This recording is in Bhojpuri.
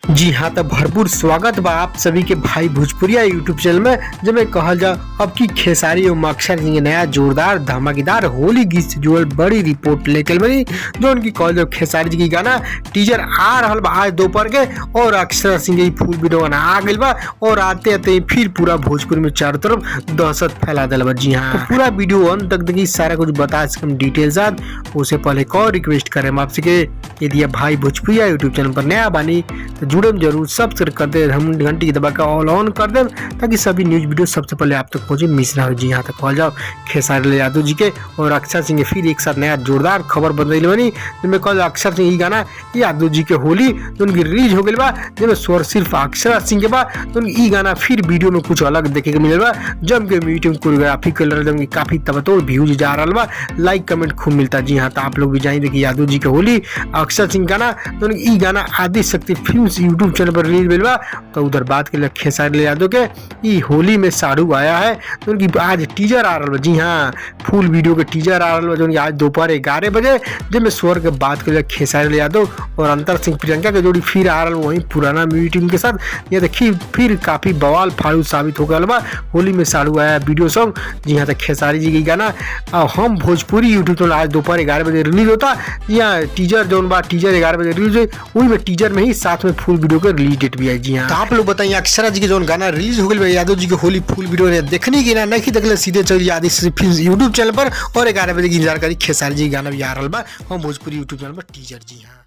जी हाँ, तो भरपूर स्वागत बा आप सभी के भाई भोजपुरिया यूट्यूब चैनल में। जब मैं कहल जा अब की खेसारी और अक्षर सिंह नया जोरदार धमाकेदार होली गीत से जुड़ल बड़ी रिपोर्ट लेकर बनी, जो उनकी कहल जा खेसारी जी की गाना टीजर आ रहा बा आज दोपहर के, और अक्षर सिंह की फुल वीडियो गाना आ गई बा, और आते आते फिर पूरा भोजपुर में चारों तरफ दहशत फैला दिल बा। जी हाँ, तो पूरा वीडियो अंत तक देखिए, सारा कुछ बता सकें डिटेल साथ। उससे पहले एक और रिक्वेस्ट करें हम आपसे के यदि आप भाई भोजपुरिया यूट्यूब चैनल पर नया बानी तो जुड़े जरूर, सब्सक्राइब कर दे, हम घंटी दबा कर ऑल ऑन कर दे, ताकि सभी न्यूज वीडियो सबसे पहले आप तक पहुंचे, मिस ना हो। जी हाँ, तक कॉल जाओ खेसारी लाल यादव जी के और अक्षर सिंह फिर एक साथ नया जोरदार खबर बन रही बनी, जिसमें कल अक्षर सिंह ही गाना यादव जी के होली जो उनकी रिलीज हो गई बा, जिसमें स्वर सिर्फ अक्षर सिंह के बा, तो उनकी गाना फिर वीडियो में कुछ अलग देखे के मिले बा। जम के वीडियो में कोरियोग्राफी कर काफी तबतोड़ व्यूज जा रहा बा, लाइक कमेंट खूब मिलता। जी हाँ, तो आप लोग भी जानिए देखिए यादव जी के होली अक्षर सिंह गाना, तो उनकी गाना आदि शक्ति फिल्म यूट्यूब चैनल पर रिलीज मिल बा। तो उधर बात के लिए खेसारी लाल यादव के ई होली में साड़ू आया है, तो उनकी आज टीजर आ रहा बा। जी हाँ, फुल वीडियो के टीजर आ रहा बा, जो आज दोपहर 11 बजे, जिसमें स्वर के बात के लिए खेसारी लाल यादव और अंतर सिंह प्रियंका के जोड़ी फिर आ रहा वही पुराना म्यूजिक टीम के साथ। ये देखिए फिर काफी बवाल फाड़ू साबित हो गया बा, होली में साड़ू आया वीडियो सॉन्ग। जी हाँ, तो खेसारी जी की गाना हम भोजपुरी यूट्यूब चैनल आज दोपहर 11 बजे रिलीज होता। जी हाँ, टीजर जो बा टीजर 11 बजे रिलीज हुई, वही में टीजर में ही साथ में फुल वीडियो का रिलीज डेट भी है। जी हाँ, तो आप लोग बताइए अक्षरा जी के जो गाना रिलीज हो गई यादव जी की होली फुल वीडियो ने देखने की ना नहीं देखले, सीधे चलिए आदि फिल्म यूट्यूब चैनल पर, और 11 बजे की इंतजार करी खेसारी जी गाना भी आ रहा बा हम भोजपुरी यूट्यूब चैनल पर टीजर। जी हाँ।